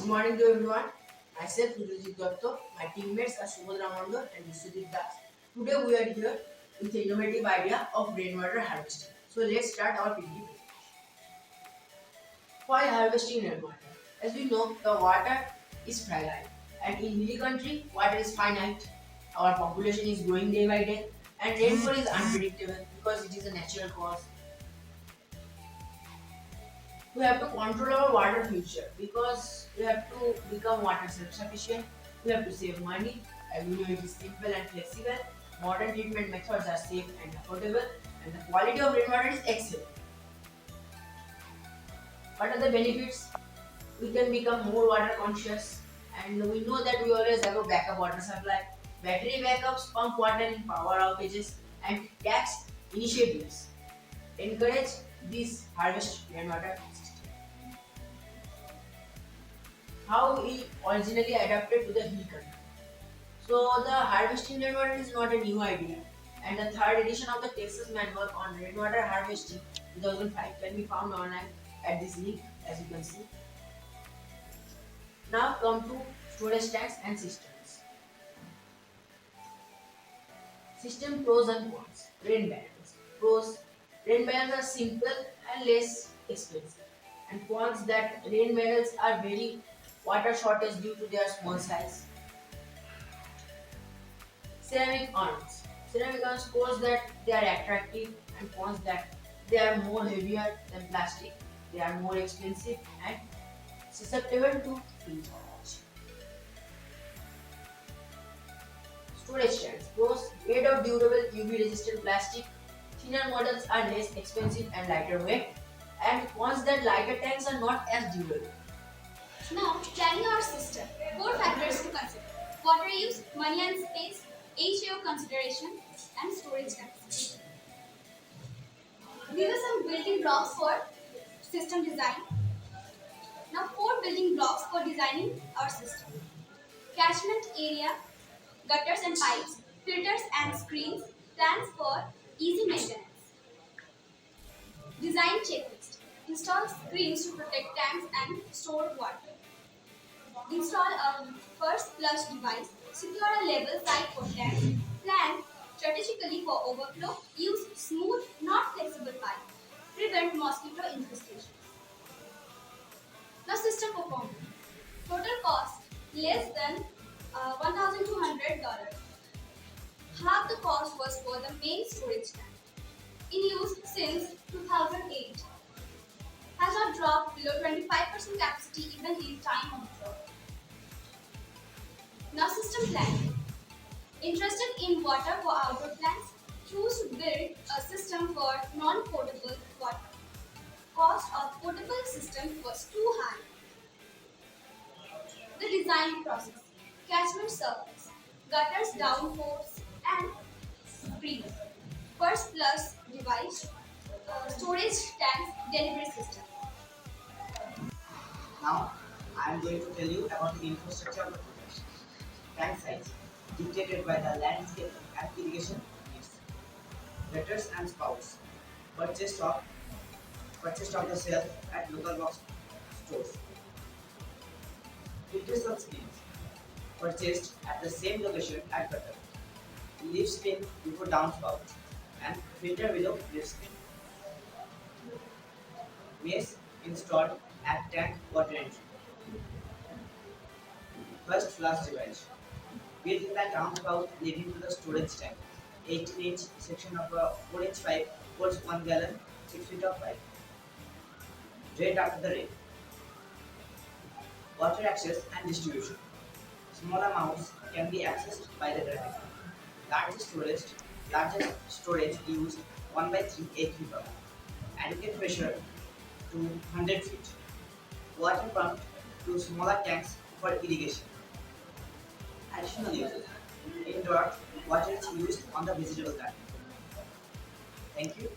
Good morning to everyone. Myself Sujit Dotto, my teammates are Subhadra Mondo and Vishwajit Das. Today we are here with the innovative idea of rainwater harvesting. So let's start our PPT. Why harvesting rainwater? As we know, the water is fragile, and in hilly country, water is finite. Our population is growing day by day, and rainfall is unpredictable because it is a natural cause. We have to control our water future because we have to become water self-sufficient. We have to save money. As we know, it is simple and flexible. Modern treatment methods are safe and affordable, and the quality of rainwater is excellent. What are the benefits? We can become more water conscious, and we know that we always have a backup water supply. Battery backups, pump water in power outages, and tax initiatives encourage this harvest rainwater system. How it originally adapted to the hill country. So the harvesting rainwater is not a new idea, and the third edition of the Texas Manual on Rainwater Harvesting 2005 can be found online at this link, as you can see. Now come to storage tanks and cisterns. System pros and cons. Rain barrels. Pros: rain barrels are simple and less expensive. And cons: that rain barrels are very water shortage due to their small size. Ceramic urns. Ceramic urns, pros that they are attractive, and cons that they are more heavier than plastic. They are more expensive and susceptible to freeze. Storage tanks. Pros: made of durable UV resistant plastic. Thinner models are less expensive and lighter weight. And cons: that lighter tanks are not as durable. Now, planning our system. 4 factors to consider: water use, money and space, HAO consideration, and storage tanks. These are some building blocks for system design. Now, 4 building blocks for designing our system: catchment area, gutters and pipes, filters and screens, plans for easy maintenance. Design checklist: install screens to protect tanks and store water. Install a first flush device. Secure a level site for tanks. Plan strategically for overflow. Use smooth, not flexible pipe. Prevent mosquito infestation. Now, system performance. Total cost less than $1,200. Half the cost was for the main storage tank. In use since 2008. Has not dropped below 25% capacity even in time of drought. Now, system planning. Interested in water for outdoor plants? Choose to build a system for non-potable water. Cost of potable system was too high. The design process: catchment surface, gutters, downforce, and screens. First flush device, storage tanks, delivery system. Now, I am going to tell you about the infrastructure of the project. Tank size, dictated by the landscape and irrigation needs. Gutters and spouts, purchased off the shelf at local box stores. Filters and screens, purchased at the same location at gutter. Leaf screen before downspout and filter below leaf screen. Mesh installed at tank water entry. First flush device, built in the downspout leading to the storage tank. 18-inch section of a 4-inch pipe holds 1 gallon, 6 feet of pipe. Drained after the rain. Water access and distribution. Small amounts can be accessed by the drain. Largest storage used 1/3 acre pump. Adequate pressure to 100 feet. Water pumped to smaller tanks for irrigation. Additional uses. Indoor water is used on the vegetable garden. Thank you.